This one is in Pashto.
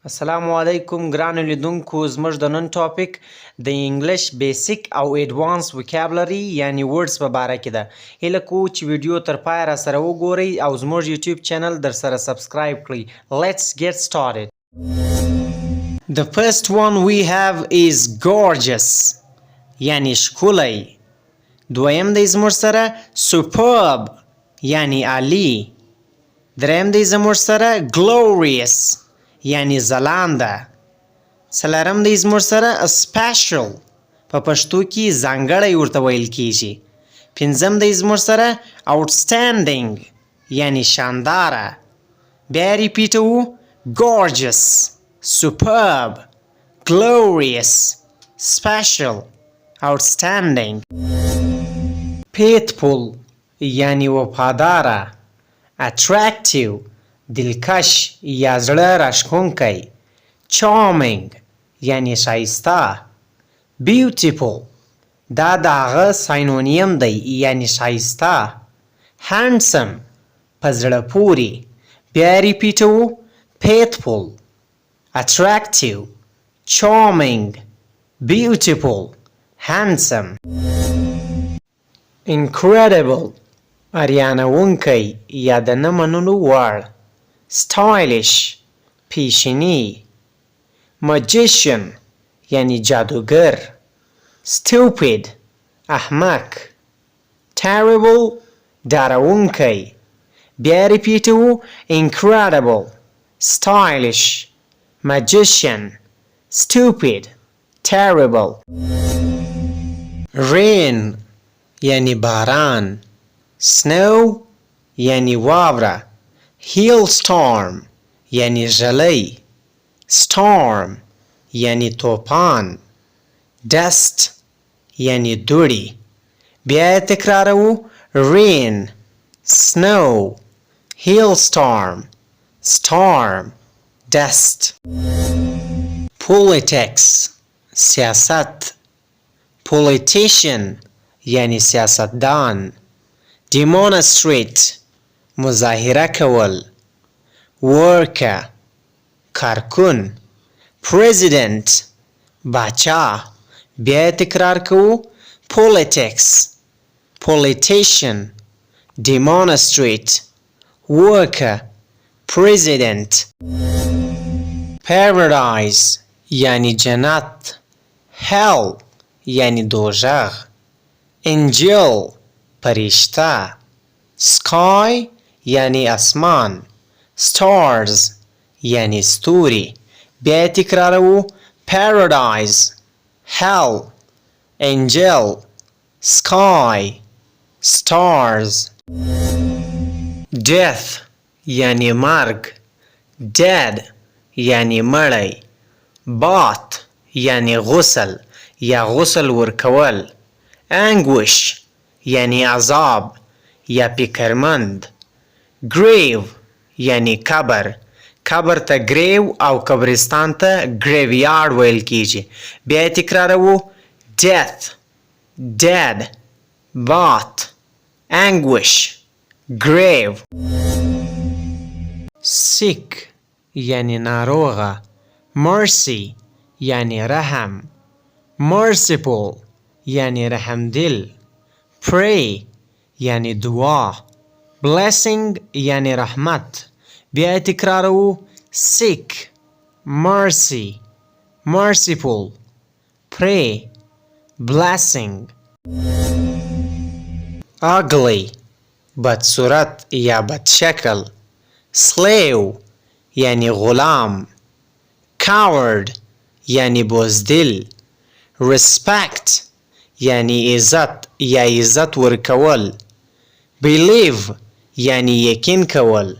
السلام علیکم ګرانو لیدونکو زموږ د نن ټاپک د انګلیش بیسیک او ایډوانس وکابلري یعنی ورډز په باره کې ده. هیله کوو چې ویډیو تر پایه را سره وګورئ او زموږ یوټیوب چینل درسره سبسکرائب کړئ. Let's get started. The first one we have is gorgeous یعنی ښکلی. دویم دی زموږ سره superb یعنی عالی. دریم دی زموږ سره glorious یعنی ځلانده. څلورم دی زموږ سره special په پښتو کې ځانګړی ورته ویل کیږي. پنځم دی زموږ سره outstanding یعنی شانداره. بیا ریپیټوو gorgeous, superb, glorious, special, outstanding. faithful یعنی وفاداره. attractive دلکش یا زړه راښکونکی. charming یعنی ښایسته. beautiful دا د هغه ساینونیم دی یعنی ښایسته. handsome په زړه پورې. بیا ریپیټوو faithful, attractive, charming, beautiful, handsome. incredible اریانوونکی یا د نه منلو وړ. stylish پیشینی. magician یعنی جادوگر. stupid احمق. terrible ډارونکی. بیا ریپیټوو incredible, stylish, magician, stupid, terrible. rain یعنی باران. snow یعنی واوره. hailstorm یعنی ژلۍ. storm یعنی طوفان. dust یعنی دوړې. بیا یې تکراروو rain, snow, hailstorm, storm, dust. politics سیاست. politician یعنی سیاستدان. demonstrate مظاهره کول. worker کارکن. president باچا. بیا تکرار کوو politics, politician, demonstrate, worker, president. paradise یعنی جنت. hell یعنی دوزخ. angel فرشته. sky یعنی اسمان. stars یعنی ستوری. بیا تکراروو paradise, hell, angel, sky, stars. death یعنی مرگ. dead یعنی مړی. bath یعنی غسل یا غسل ورکول. anguish یعنی عذاب یا فکرمند. grave یعنی قبر. قبر ته گریو او قبرستان ته گریویارد ویل کیږي. بیا تکراروو death, dead, bath, anguish, grave. sick یعنی ناروغه. mercy یعنی رحم. merciful یعنی رحمدل. pray یعنی دعا. blessing یعنی رحمت. بیا تکراروو sick, mercy, merciful, pray, blessing. ugly بدصورت یا بدشکل. slave یعنی غلام. coward یعنی بزدل. respect یعنی عزت یا عزت ورکول. believe یعنی یقین کول.